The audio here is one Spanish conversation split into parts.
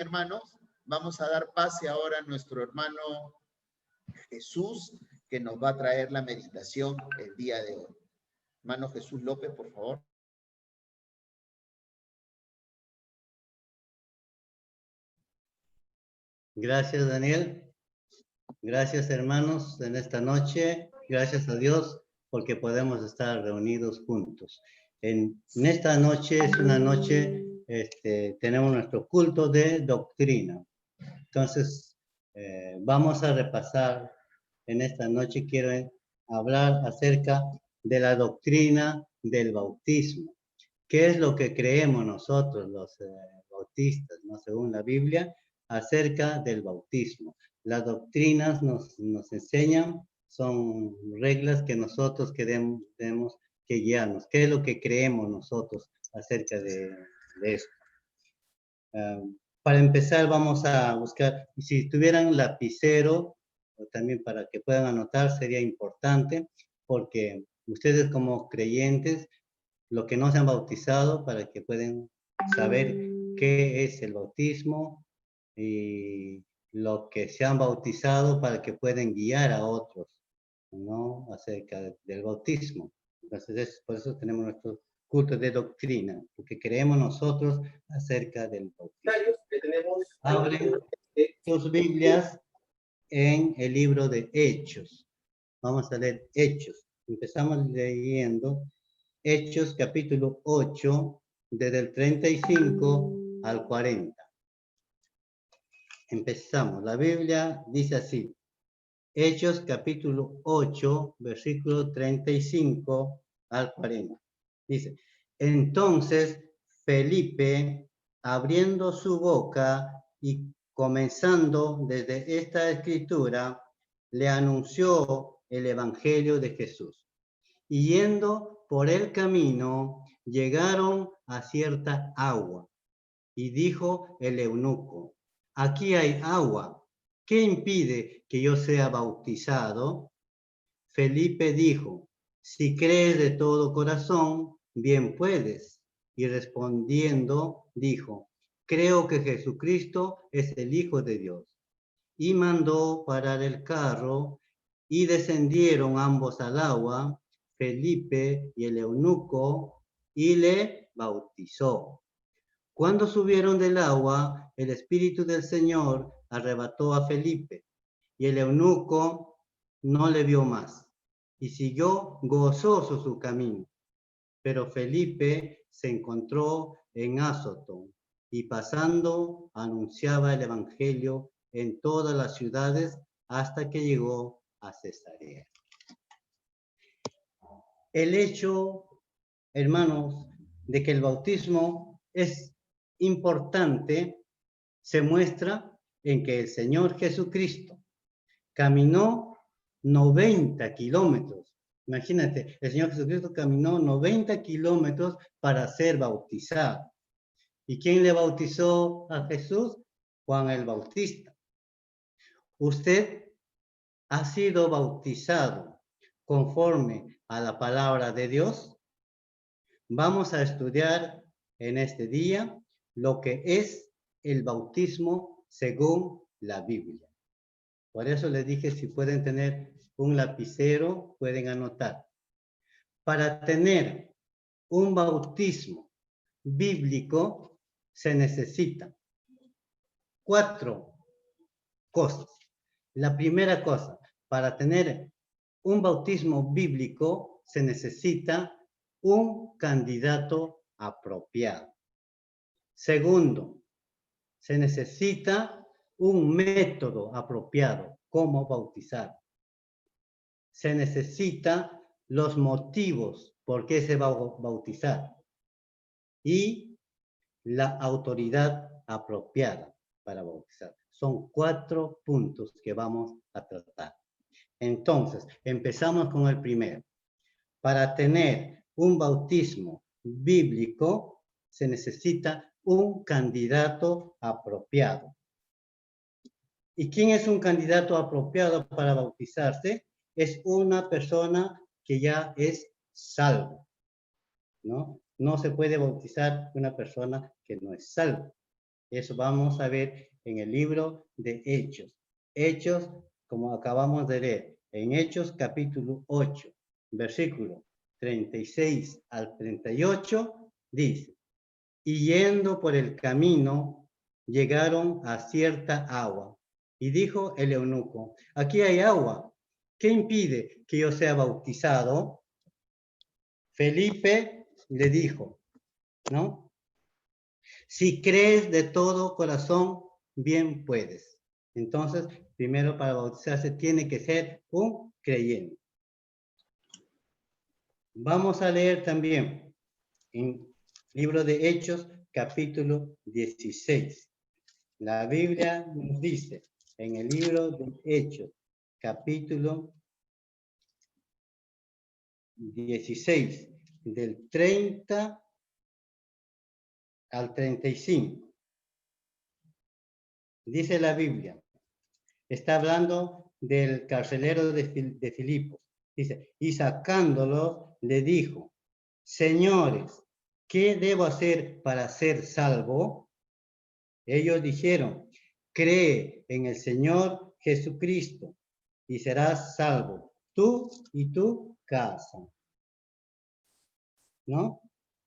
hermanos, vamos a dar pase ahora a nuestro hermano Jesús, que nos va a traer la meditación el día de hoy. Hermano Jesús López, por favor. Gracias, Daniel. Gracias, hermanos, en esta noche. Gracias a Dios porque podemos estar reunidos juntos. En esta noche es una noche, tenemos nuestro culto de doctrina. Entonces, vamos a repasar en esta noche. Quiero hablar acerca de la doctrina del bautismo. ¿Qué es lo que creemos nosotros, los bautistas, ¿no? Según la Biblia, acerca del bautismo? Las doctrinas nos enseñan, son reglas que nosotros tenemos que guiarnos. ¿Qué es lo que creemos nosotros acerca de esto? Para empezar, vamos a buscar, si tuvieran lapicero, o también para que puedan anotar, sería importante, porque ustedes como creyentes, lo que no se han bautizado, para que puedan saber qué es el bautismo, y lo que se han bautizado para que puedan guiar a otros, ¿no? Acerca del bautismo. Entonces, por eso tenemos nuestro culto de doctrina, porque creemos nosotros acerca del bautismo. Abren sus Biblias en el libro de Hechos. Vamos a leer Hechos. Empezamos leyendo Hechos capítulo 8, desde el 35 al 40. Empezamos. La Biblia dice así. Hechos capítulo 8, versículo 35 al 40. Dice, entonces Felipe, abriendo su boca y comenzando desde esta escritura, le anunció el evangelio de Jesús. Y yendo por el camino, llegaron a cierta agua. Y dijo el eunuco, aquí hay agua. ¿Qué impide que yo sea bautizado? Felipe dijo, si crees de todo corazón, bien puedes. Y respondiendo, dijo, creo que Jesucristo es el Hijo de Dios. Y mandó parar el carro, y descendieron ambos al agua, Felipe y el eunuco, y le bautizó. Cuando subieron del agua, el Espíritu del Señor arrebató a Felipe, y el eunuco no le vio más, y siguió gozoso su camino. Pero Felipe se encontró en Azoto, y pasando anunciaba el Evangelio en todas las ciudades hasta que llegó a Cesarea. El hecho, hermanos, de que el bautismo es importante se muestra en que el Señor Jesucristo caminó 90 kilómetros. Imagínate, el Señor Jesucristo caminó 90 kilómetros para ser bautizado. ¿Y quién le bautizó a Jesús? Juan el Bautista. Usted ha sido bautizado conforme a la palabra de Dios. Vamos a estudiar en este día lo que es el bautismo según la Biblia. Por eso les dije, si pueden tener un lapicero, pueden anotar. Para tener un bautismo bíblico se necesitan 4 cosas. La primera cosa, para tener un bautismo bíblico se necesita un candidato apropiado. Segundo, se necesita un método apropiado, cómo bautizar. Se necesita los motivos por qué se va a bautizar y la autoridad apropiada para bautizar. Son 4 puntos que vamos a tratar. Entonces, empezamos con el primero. Para tener un bautismo bíblico se necesita un candidato apropiado. ¿Y quién es un candidato apropiado para bautizarse? Es una persona que ya es salvo, ¿no? No se puede bautizar una persona que no es salvo. Eso vamos a ver en el libro de Hechos. Hechos, como acabamos de leer, en Hechos capítulo 8, versículo 36 al 38, dice: y yendo por el camino, llegaron a cierta agua. Y dijo el eunuco: aquí hay agua. ¿Qué impide que yo sea bautizado? Felipe le dijo, ¿no? Si crees de todo corazón, bien puedes. Entonces, primero para bautizarse tiene que ser un creyente. Vamos a leer también en libro de Hechos, capítulo 16. La Biblia nos dice en el libro de Hechos, capítulo 16, del 30 al 35. Dice la Biblia, está hablando del carcelero de Filipo. Dice, y sacándolo le dijo: señores, ¿qué debo hacer para ser salvo? Ellos dijeron: cree en el Señor Jesucristo y serás salvo, tú y tu casa, ¿no?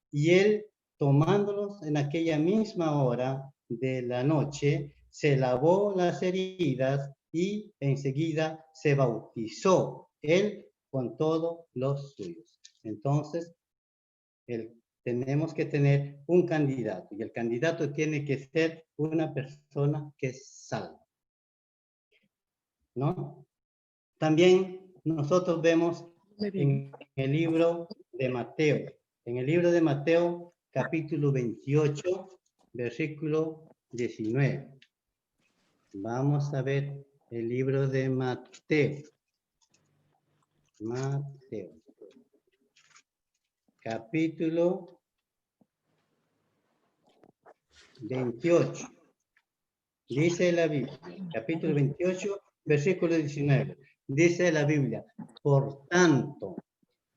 Y él, tomándolos en aquella misma hora de la noche, se lavó las heridas y enseguida se bautizó, él con todos los suyos. Entonces, tenemos que tener un candidato, y el candidato tiene que ser una persona que es salva, ¿no? También nosotros vemos en el libro de Mateo, capítulo 28, versículo 19. Vamos a ver el libro de Mateo. Mateo, capítulo 28. Dice la Biblia, capítulo 28, versículo 19. Dice la Biblia: por tanto,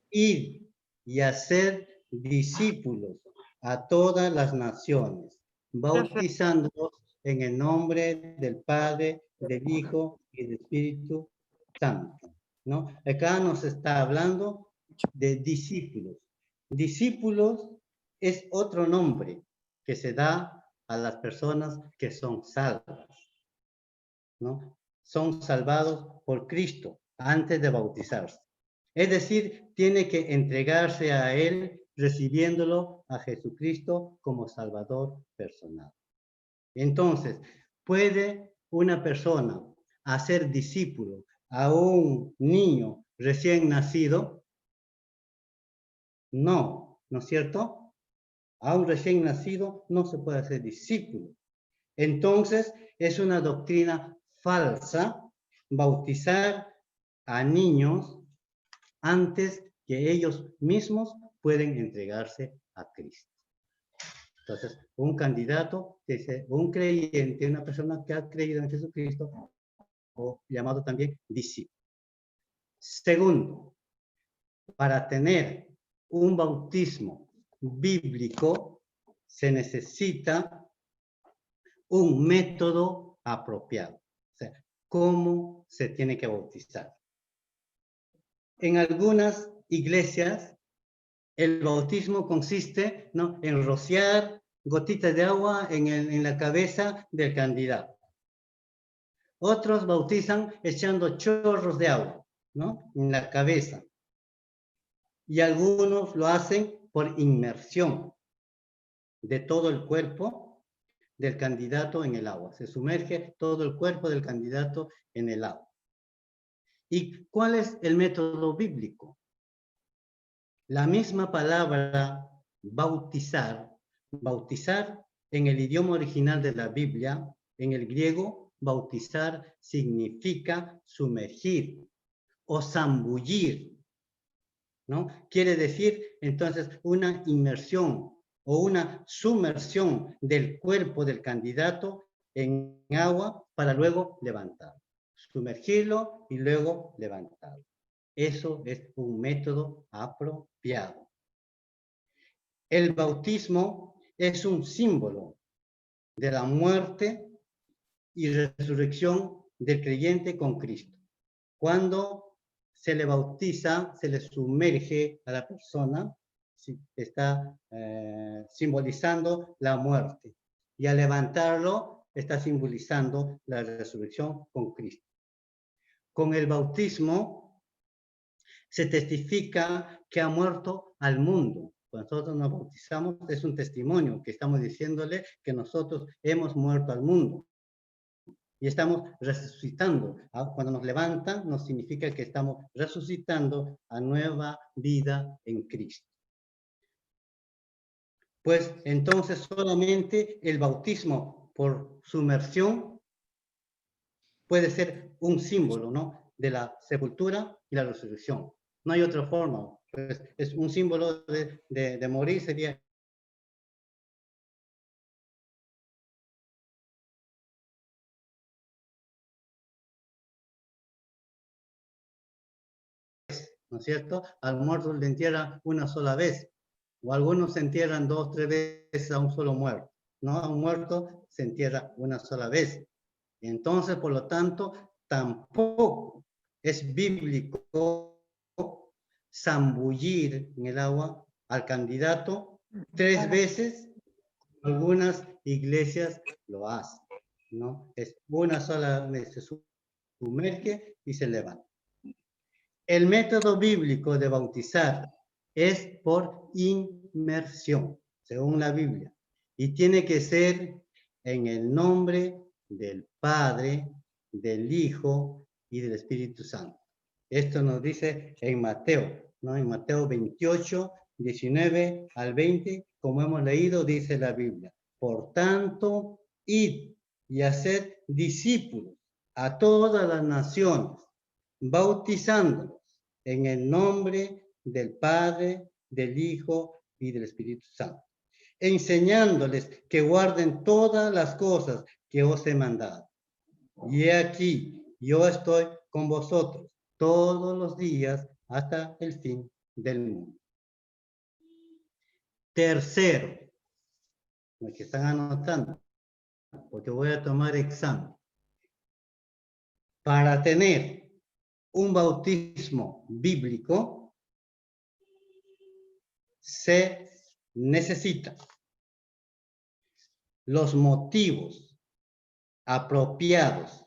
id y hacer discípulos a todas las naciones, bautizándolos en el nombre del Padre, del Hijo y del Espíritu Santo, ¿no? Acá nos está hablando de discípulos. Discípulos es otro nombre que se da a las personas que son salvas, ¿no? Son salvados por Cristo antes de bautizarse. Es decir, tiene que entregarse a Él recibiéndolo a Jesucristo como Salvador personal. Entonces, ¿puede una persona hacer discípulo a un niño recién nacido? No, ¿no es cierto? A un recién nacido no se puede hacer discípulo. Entonces, es una doctrina falsa bautizar a niños antes que ellos mismos pueden entregarse a Cristo. Entonces, un candidato, un creyente, una persona que ha creído en Jesucristo, o llamado también discípulo. Segundo, para tener un bautismo bíblico se necesita un método apropiado. O sea, ¿cómo se tiene que bautizar? En algunas iglesias, el bautismo consiste, ¿no?, en rociar gotitas de agua en la cabeza del candidato. Otros bautizan echando chorros de agua, ¿no?, en la cabeza. Y algunos lo hacen por inmersión de todo el cuerpo del candidato en el agua. Se sumerge todo el cuerpo del candidato en el agua. ¿Y cuál es el método bíblico? La misma palabra bautizar en el idioma original de la Biblia, en el griego, bautizar significa sumergir o zambullir, ¿no? Quiere decir entonces una inmersión o una sumersión del cuerpo del candidato en agua para luego levantarlo. Sumergirlo y luego levantarlo. Eso es un método apropiado. El bautismo es un símbolo de la muerte y resurrección del creyente con Cristo. Cuando se le bautiza, se le sumerge a la persona, está simbolizando la muerte. Y al levantarlo, está simbolizando la resurrección con Cristo. Con el bautismo se testifica que ha muerto al mundo. Cuando nosotros nos bautizamos, es un testimonio que estamos diciéndole que nosotros hemos muerto al mundo. Y estamos resucitando. Cuando nos levantan, nos significa que estamos resucitando a nueva vida en Cristo. Pues entonces solamente el bautismo por sumersión puede ser un símbolo, ¿no?, de la sepultura y la resurrección. No hay otra forma. Pues es un símbolo de morir, sería ¿no es cierto? Al muerto le entierran una sola vez, o algunos se entierran 2, 3 veces a un solo muerto. No, a un muerto se entierra una sola vez. Entonces, por lo tanto, tampoco es bíblico zambullir en el agua al candidato 3 veces. Algunas iglesias lo hacen, ¿no? Es una sola vez, se sumerge y se levanta. El método bíblico de bautizar es por inmersión, según la Biblia, y tiene que ser en el nombre del Padre, del Hijo y del Espíritu Santo. Esto nos dice en Mateo, ¿no? En Mateo 28, 19 al 20, como hemos leído, dice la Biblia. Por tanto, id y haced discípulos a todas las naciones, bautizándolos en el nombre del Padre, del Hijo y del Espíritu Santo, enseñándoles que guarden todas las cosas que os he mandado. Y he aquí, yo estoy con vosotros todos los días hasta el fin del mundo. Tercero, lo que están anotando, porque voy a tomar examen. Para tener un bautismo bíblico, se necesita los motivos apropiados.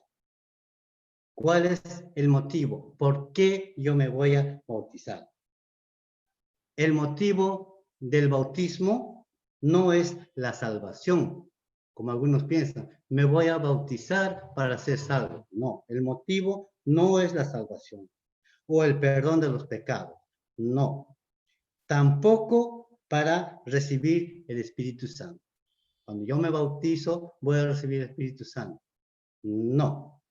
¿Cuál es el motivo? ¿Por qué yo me voy a bautizar? El motivo del bautismo no es la salvación, como algunos piensan. Me voy a bautizar para ser salvo. No, el motivo no es la salvación o el perdón de los pecados. No. Tampoco para recibir el Espíritu Santo. Cuando yo me bautizo, voy a recibir el Espíritu Santo. No.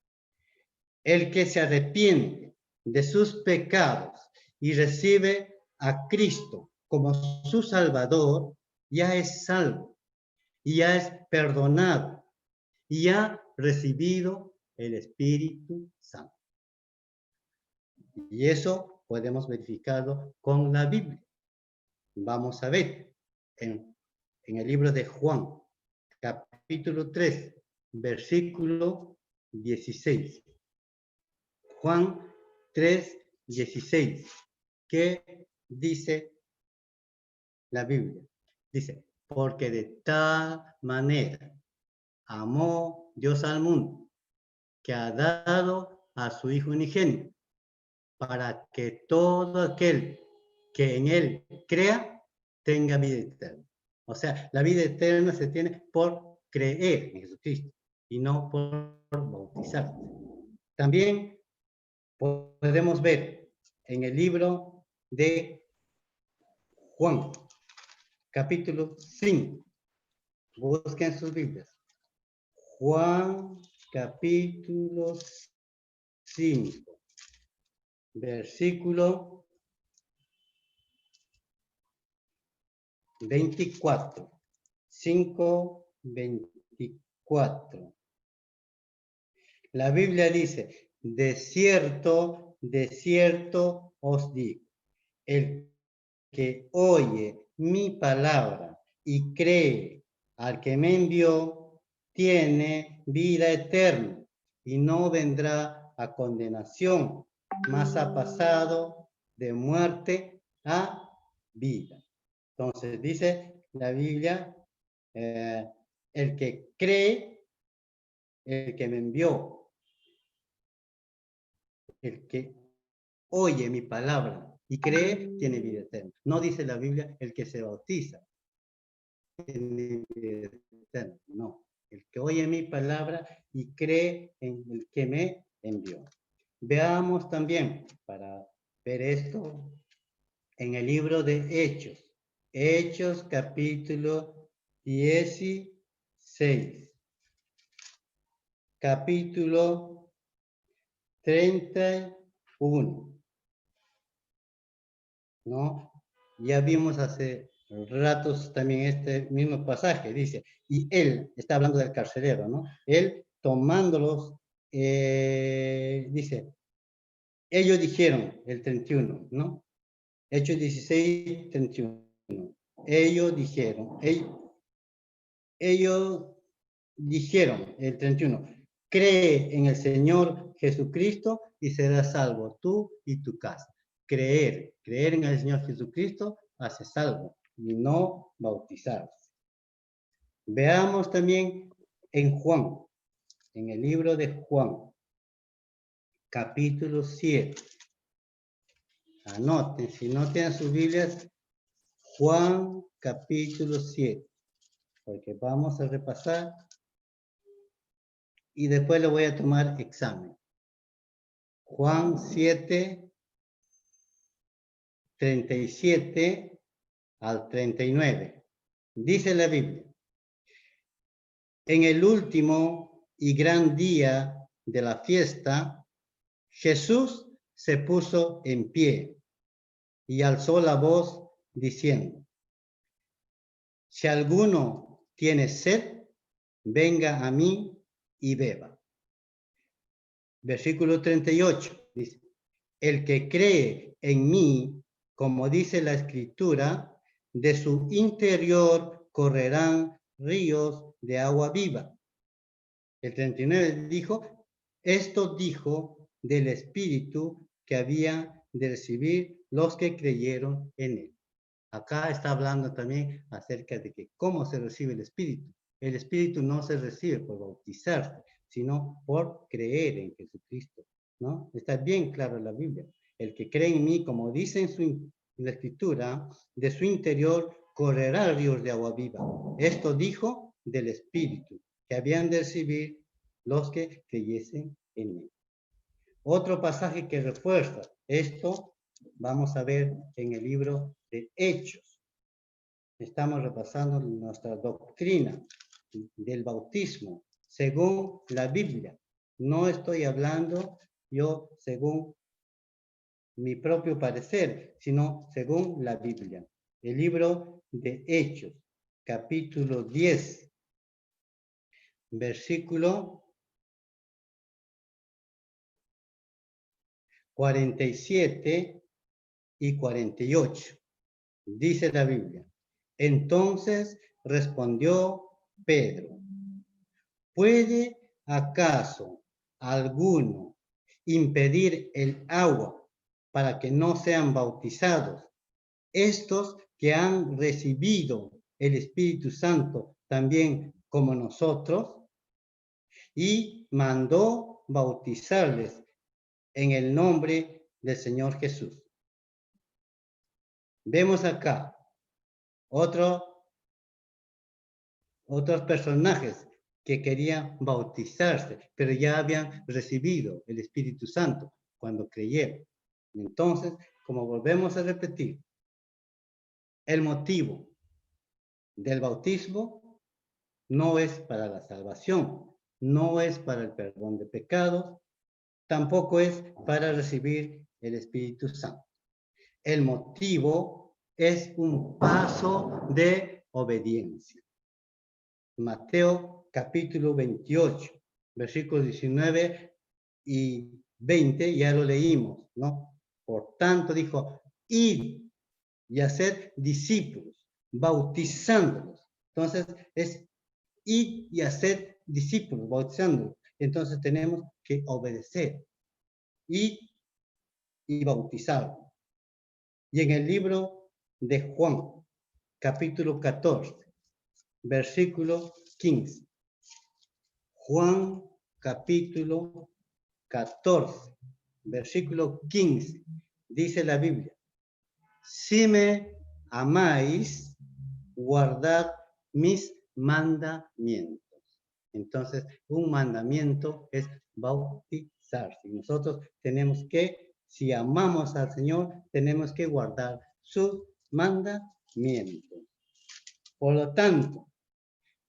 El que se arrepiente de sus pecados y recibe a Cristo como su Salvador, ya es salvo, y ya es perdonado, y ha recibido el Espíritu Santo. Y eso podemos verificarlo con la Biblia. Vamos a ver en el libro de Juan, capítulo 3, versículo 16. Juan 3, 16. ¿Qué dice la Biblia? Dice, porque de tal manera amó Dios al mundo, que ha dado a su Hijo unigénito, para que todo aquel que en él crea tenga vida eterna. O sea, la vida eterna se tiene por creer en Jesucristo y no por bautizarse. También podemos ver en el libro de Juan, capítulo 5. Busquen sus Biblias. Juan, capítulo 5, versículo 24. 5, 24. La Biblia dice, de cierto os digo, el que oye mi palabra y cree al que me envió, tiene vida eterna y no vendrá a condenación, mas ha pasado de muerte a vida. Entonces dice la Biblia, el que cree, el que me envió, el que oye mi palabra y cree, tiene vida eterna. No dice la Biblia, el que se bautiza tiene vida eterna. No, el que oye mi palabra y cree en el que me envió. Veamos también, para ver esto, en el libro de Hechos. Hechos capítulo 16. Capítulo 31. ¿No? Ya vimos hace ratos también este mismo pasaje, dice, y él, está hablando del carcelero, ¿no? Él tomándolos, dice, ellos dijeron, el 31, ¿no? Hechos 16, 31. Ellos dijeron, el 31, cree en el Señor Jesucristo y serás salvo tú y tu casa. Creer en el Señor Jesucristo hace salvo y no bautizarse. Veamos también en Juan, en el libro de Juan, capítulo 7. Anoten, si no tienen sus Biblias, Juan capítulo 7, porque vamos a repasar y después le voy a tomar examen. Juan 7, 37 al 39. Dice la Biblia, en el último y gran día de la fiesta, Jesús se puso en pie y alzó la voz diciendo, si alguno tiene sed, venga a mí y beba. Versículo 38 dice, el que cree en mí, como dice la Escritura, de su interior correrán ríos de agua viva. El 39 dijo, esto dijo del Espíritu que había de recibir los que creyeron en él. Acá está hablando también acerca de que cómo se recibe el Espíritu. El Espíritu no se recibe por bautizarse, sino por creer en Jesucristo, ¿no? Está bien claro en la Biblia. El que cree en mí, como dice en la Escritura, de su interior correrá ríos de agua viva. Esto dijo del Espíritu, que habían de recibir los que creyesen en él. Otro pasaje que refuerza esto, vamos a ver en el libro de Hechos. Estamos repasando nuestra doctrina del bautismo según la Biblia. No estoy hablando yo según mi propio parecer, sino según la Biblia. El libro de Hechos, capítulo 10, versículo 47 y 48. Dice la Biblia. Entonces respondió Pedro, ¿puede acaso alguno impedir el agua para que no sean bautizados estos que han recibido el Espíritu Santo también como nosotros? Y mandó bautizarles en el nombre del Señor Jesús. Vemos acá otros personajes que querían bautizarse, pero ya habían recibido el Espíritu Santo cuando creyeron. Entonces, como volvemos a repetir, el motivo del bautismo no es para la salvación, no es para el perdón de pecados, tampoco es para recibir el Espíritu Santo. El motivo es un paso de obediencia. Mateo capítulo 28, versículos 19 y 20, ya lo leímos, ¿no? Por tanto, dijo, id y haced discípulos, bautizándolos. Entonces, es id y haced discípulos, bautizándolos. Entonces tenemos que obedecer y bautizar. Y en el libro de Juan, capítulo 14, versículo 15. Juan, capítulo 14, versículo 15. Dice la Biblia: si me amáis, guardad mis mandamientos. Entonces, un mandamiento es bautizarse. Nosotros tenemos que, si amamos al Señor, tenemos que guardar sus mandamientos. Por lo tanto,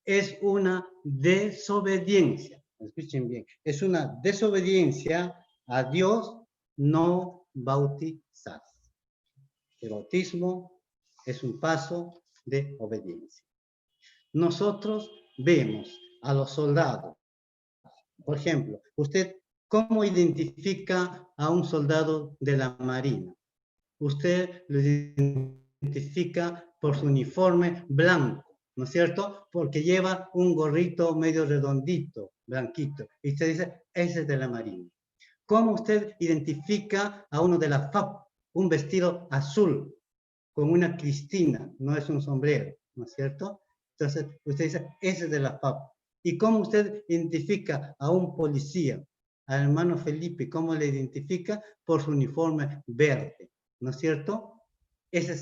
es una desobediencia. Escuchen bien, es una desobediencia a Dios no bautizarse. El bautismo es un paso de obediencia. Nosotros vemos a los soldados. Por ejemplo, usted, ¿cómo identifica a un soldado de la Marina? Usted lo identifica por su uniforme blanco, ¿no es cierto? Porque lleva un gorrito medio redondito, blanquito. Y usted dice, ese es de la Marina. ¿Cómo usted identifica a uno de la FAP? Un vestido azul, con una cristina, no es un sombrero, ¿no es cierto? Entonces, usted dice, ese es de la FAP. ¿Y cómo usted identifica a un policía? Al hermano Felipe, ¿cómo le identifica? Por su uniforme verde, ¿no es cierto? Ese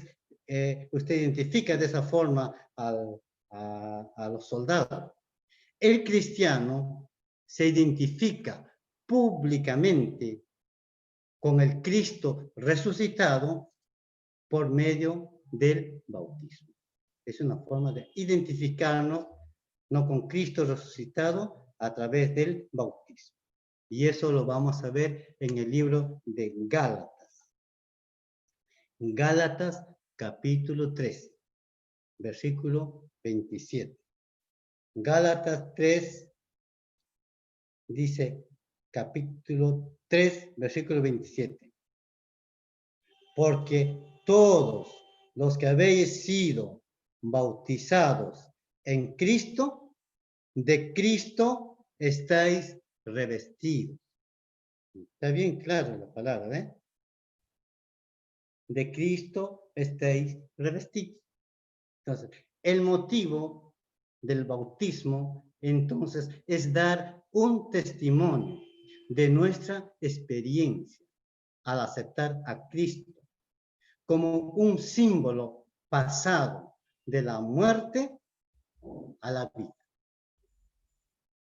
es, usted identifica de esa forma a los soldados. El cristiano se identifica públicamente con el Cristo resucitado por medio del bautismo. Es una forma de identificarnos no con Cristo resucitado a través del bautismo. Y eso lo vamos a ver en el libro de Gálatas. Gálatas capítulo 3, versículo 27. Gálatas 3 dice, capítulo 3, versículo 27. Porque todos los que habéis sido bautizados en Cristo, de Cristo estáis revestidos. Está bien claro la palabra, ¿eh? De Cristo estáis revestidos. Entonces, el motivo del bautismo, entonces, es dar un testimonio de nuestra experiencia al aceptar a Cristo como un símbolo pasado de la muerte a la vida.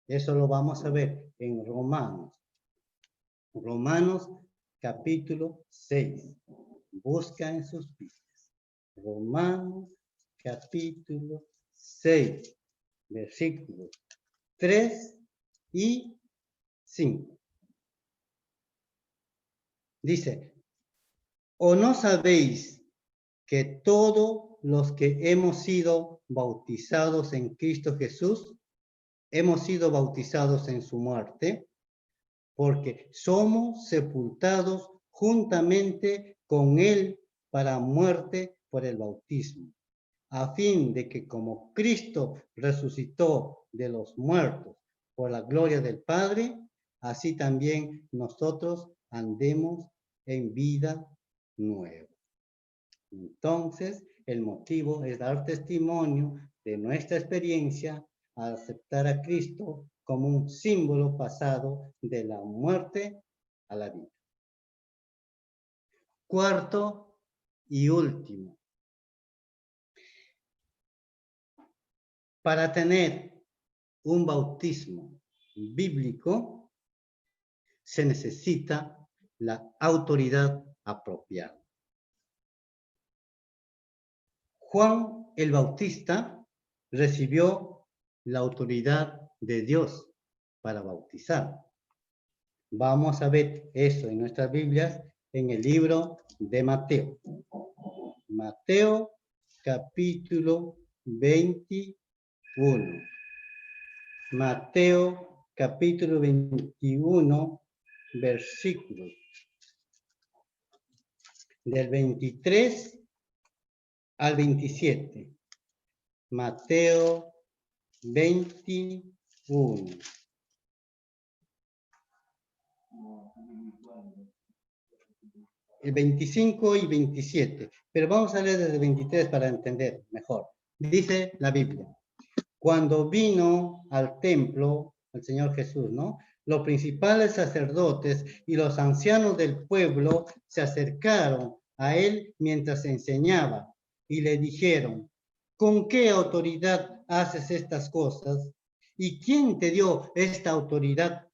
Eso lo vamos a ver en Romanos. Romanos capítulo 6. Busca en sus Biblias. Romanos capítulo 6, versículos 3 y 5. Dice, ¿o no sabéis que todos los que hemos sido bautizados en Cristo Jesús, hemos sido bautizados en su muerte? Porque somos sepultados juntamente con él para muerte por el bautismo, a fin de que como Cristo resucitó de los muertos por la gloria del Padre, así también nosotros andemos en vida nueva. Entonces, el motivo es dar testimonio de nuestra experiencia al aceptar a Cristo como un símbolo pasado de la muerte a la vida. Cuarto y último. Para tener un bautismo bíblico, se necesita la autoridad apropiada. Juan el Bautista recibió la autoridad de Dios para bautizar. Vamos a ver eso en nuestras Biblias en el libro de Mateo. Mateo capítulo 21. Mateo capítulo 21, versículos del 23 al 27. Mateo 21, 1. El 25 y 27. Pero vamos a leer desde el 23 para entender mejor. Dice la Biblia. Cuando vino al templo el Señor Jesús, ¿no? Los principales sacerdotes y los ancianos del pueblo se acercaron a él mientras enseñaba y le dijeron, ¿con qué autoridad haces estas cosas? ¿Y quién te dio esta autoridad?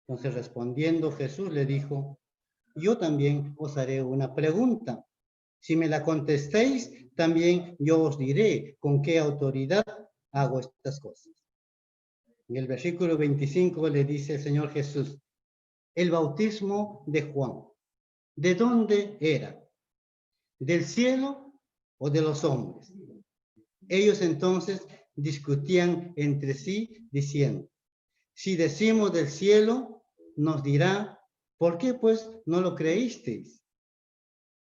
Entonces respondiendo Jesús le dijo, yo también os haré una pregunta. Si me la contestéis, también yo os diré con qué autoridad hago estas cosas. En el versículo 25 le dice el Señor Jesús, el bautismo de Juan, ¿de dónde era? ¿Del cielo o de los hombres? Ellos entonces discutían entre sí diciendo, si decimos del cielo, nos dirá, ¿por qué pues no lo creísteis?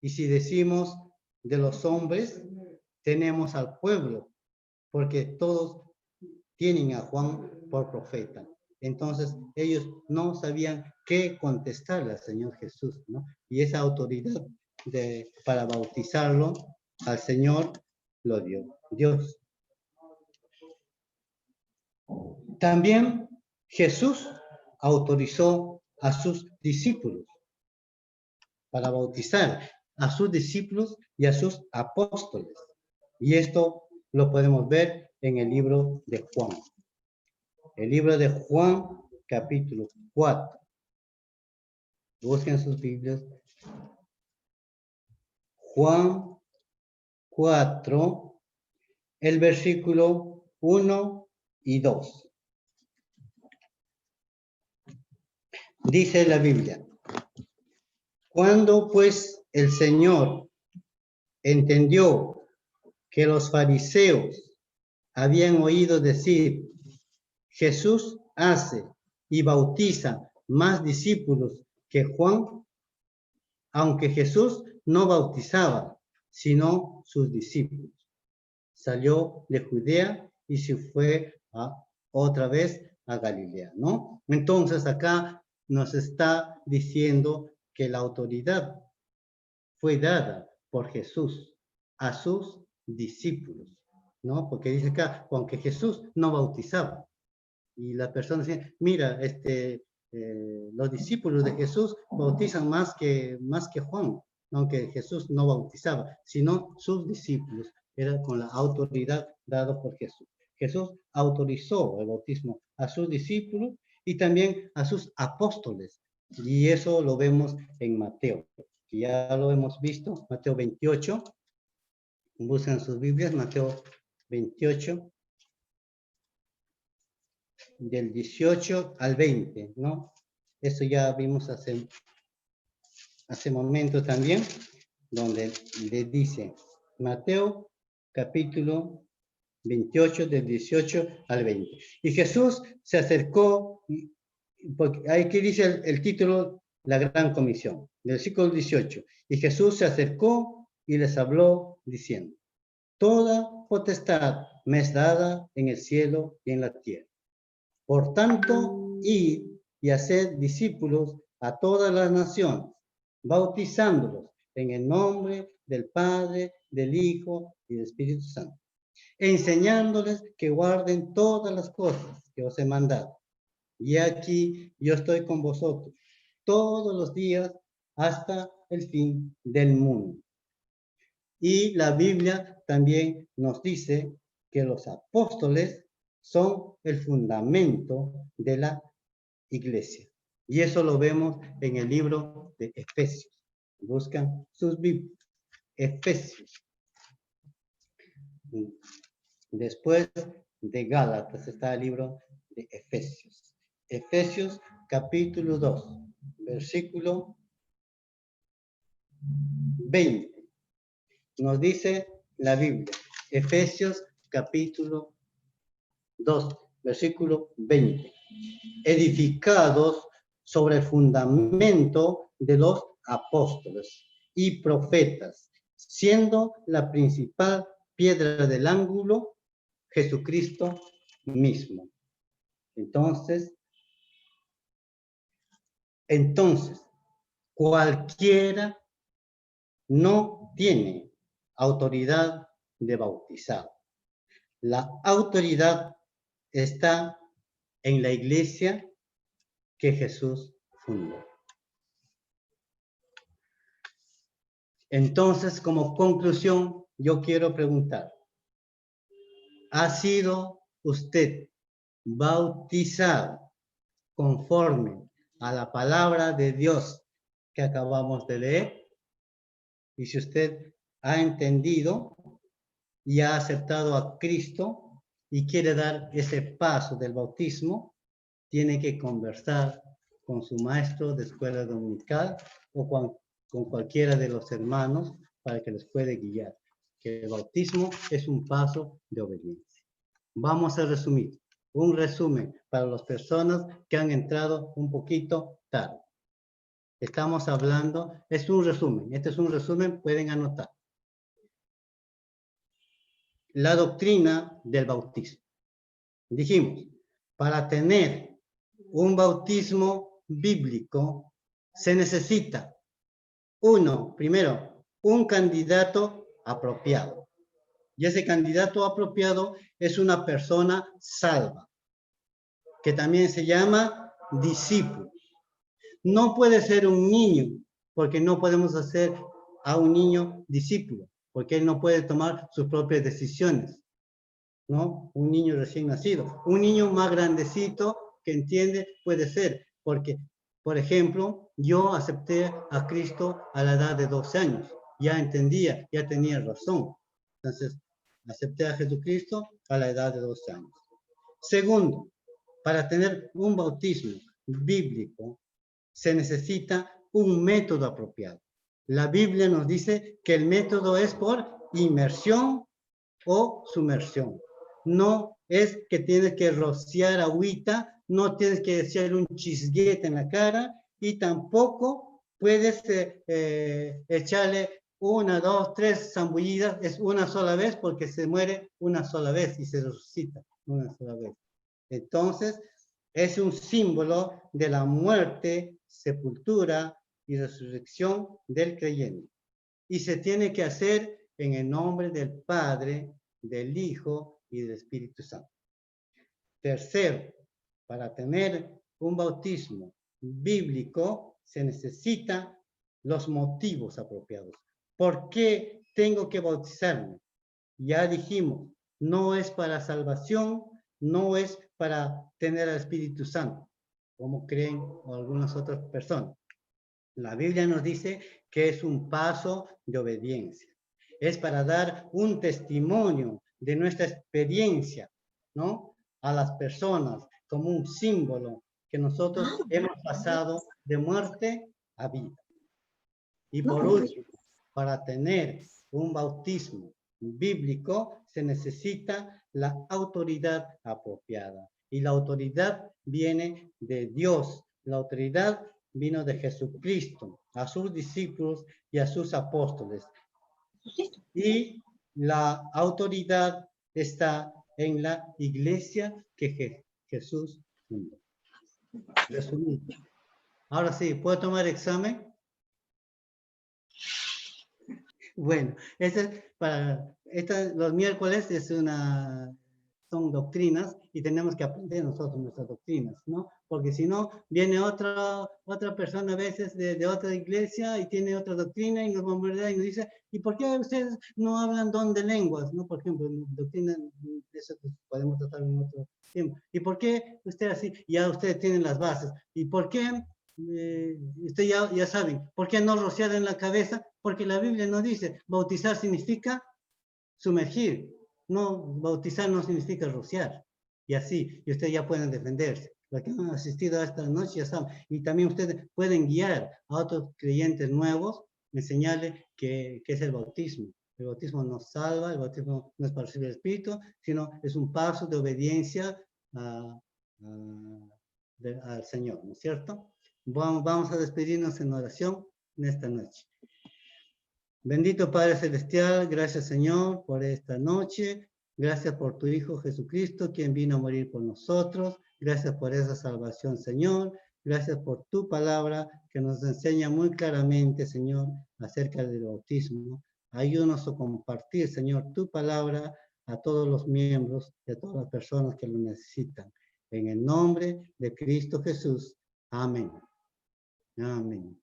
Y si decimos de los hombres, tenemos al pueblo, porque todos tienen a Juan por profeta. Entonces, ellos no sabían qué contestarle al Señor Jesús, ¿no? Y esa autoridad para bautizarlo al Señor lo dio Dios. También Jesús autorizó a sus discípulos para bautizar a sus discípulos y a sus apóstoles. Y esto lo podemos ver en el libro de Juan. El libro de Juan, capítulo 4. Busquen sus Biblias. Juan 4, el versículo 1 y 2. Dice la Biblia, cuando pues el Señor entendió que los fariseos habían oído decir, Jesús hace y bautiza más discípulos que Juan, aunque Jesús no bautizaba, sino sus discípulos. Salió de Judea y se fue otra vez a Galilea, ¿no? Entonces acá nos está diciendo que la autoridad fue dada por Jesús a sus discípulos, ¿no? Porque dice acá, aunque Jesús no bautizaba. Y la persona dice, mira, los discípulos de Jesús bautizan más que Juan, aunque Jesús no bautizaba, sino sus discípulos, era con la autoridad dada por Jesús. Jesús autorizó el bautismo a sus discípulos y también a sus apóstoles, y eso lo vemos en Mateo, que ya lo hemos visto, Mateo 28, buscan sus Biblias, Mateo 28, del 18 al 20, ¿no? Eso ya vimos hace momento también, donde le dice, Mateo capítulo 28, del 18 al 20. Y Jesús se acercó, porque aquí dice el título, la gran comisión, del versículo 18. Y Jesús se acercó y les habló diciendo, toda potestad me es dada en el cielo y en la tierra. Por tanto, id y haced discípulos a todas las naciones, bautizándolos en el nombre del Padre, del Hijo y del Espíritu Santo, enseñándoles que guarden todas las cosas que os he mandado. Y aquí yo estoy con vosotros todos los días hasta el fin del mundo. Y la Biblia también nos dice que los apóstoles son el fundamento de la iglesia. Y eso lo vemos en el libro de Efesios. Buscan sus Biblias. Efesios. Después de Gálatas está el libro de Efesios. Efesios capítulo 2, versículo 20. Nos dice la Biblia. Efesios capítulo 2, versículo 20. Edificados sobre el fundamento de los apóstoles y profetas, siendo la principal piedra del ángulo Jesucristo mismo. Entonces, cualquiera no tiene autoridad de bautizar. La autoridad está en la iglesia que Jesús fundó. Entonces, como conclusión, yo quiero preguntar, ¿ha sido usted bautizado conforme a la palabra de Dios que acabamos de leer? Y si usted ha entendido y ha aceptado a Cristo y quiere dar ese paso del bautismo, tiene que conversar con su maestro de escuela dominical o con cualquiera de los hermanos para que les pueda guiar. Que el bautismo es un paso de obediencia. Vamos a resumir. Un resumen para las personas que han entrado un poquito tarde. Estamos hablando, es un resumen. Este es un resumen, pueden anotar. La doctrina del bautismo. Dijimos, para tener un bautismo bíblico se necesita, primero, un candidato apropiado. Y ese candidato apropiado es una persona salva, que también se llama discípulo. No puede ser un niño, porque no podemos hacer a un niño discípulo, porque él no puede tomar sus propias decisiones, ¿no? Un niño recién nacido. Un niño más grandecito que entiende puede ser, porque, por ejemplo, yo acepté a Cristo a la edad de 12 años. Ya entendía, ya tenía razón. Entonces, acepté a Jesucristo a la edad de 12 años. Segundo, para tener un bautismo bíblico, se necesita un método apropiado. La Biblia nos dice que el método es por inmersión o sumersión. No es que tienes que rociar agüita, no tienes que echar un chisguete en la cara y tampoco puedes echarle 1, 2, 3 zambullidas, es una sola vez porque se muere una sola vez y se resucita una sola vez. Entonces, es un símbolo de la muerte, sepultura y resurrección del creyente. Y se tiene que hacer en el nombre del Padre, del Hijo y del Espíritu Santo. Tercero, para tener un bautismo bíblico se necesitan los motivos apropiados. ¿Por qué tengo que bautizarme? Ya dijimos, no es para salvación, no es para tener al Espíritu Santo, como creen algunas otras personas. La Biblia nos dice que es un paso de obediencia. Es para dar un testimonio de nuestra experiencia, ¿no? A las personas, como un símbolo que nosotros hemos pasado de muerte a vida. Y por último, para tener un bautismo bíblico se necesita la autoridad apropiada. Y la autoridad viene de Dios. La autoridad vino de Jesucristo, a sus discípulos y a sus apóstoles. Y la autoridad está en la iglesia que Jesús fundó. Ahora sí, ¿puedo tomar examen? Bueno, los miércoles son doctrinas y tenemos que aprender nosotros nuestras doctrinas, ¿no? Porque si no, viene otra persona a veces de otra iglesia y tiene otra doctrina y nos bombardea y nos dice, ¿y por qué ustedes no hablan don de lenguas? ¿No? Por ejemplo, doctrina, eso podemos tratar en otro tiempo. ¿Y por qué usted así? Ya ustedes tienen las bases. ¿Y por qué? Ustedes ya saben, ¿por qué no rociar en la cabeza? Porque la Biblia nos dice, bautizar significa sumergir, no, bautizar no significa rociar, y así, y ustedes ya pueden defenderse. Los que han asistido a esta noche ya saben, y también ustedes pueden guiar a otros creyentes nuevos, enseñarles que es el bautismo. El bautismo nos salva, el bautismo no es para recibir el Espíritu, sino es un paso de obediencia al Señor, ¿no es cierto? Vamos a despedirnos en oración en esta noche. Bendito Padre Celestial, gracias Señor por esta noche. Gracias por tu Hijo Jesucristo, quien vino a morir por nosotros. Gracias por esa salvación, Señor. Gracias por tu palabra que nos enseña muy claramente, Señor, acerca del bautismo. Ayúdanos a compartir, Señor, tu palabra a todos los miembros y a todas las personas que lo necesitan. En el nombre de Cristo Jesús. Amén. Amén.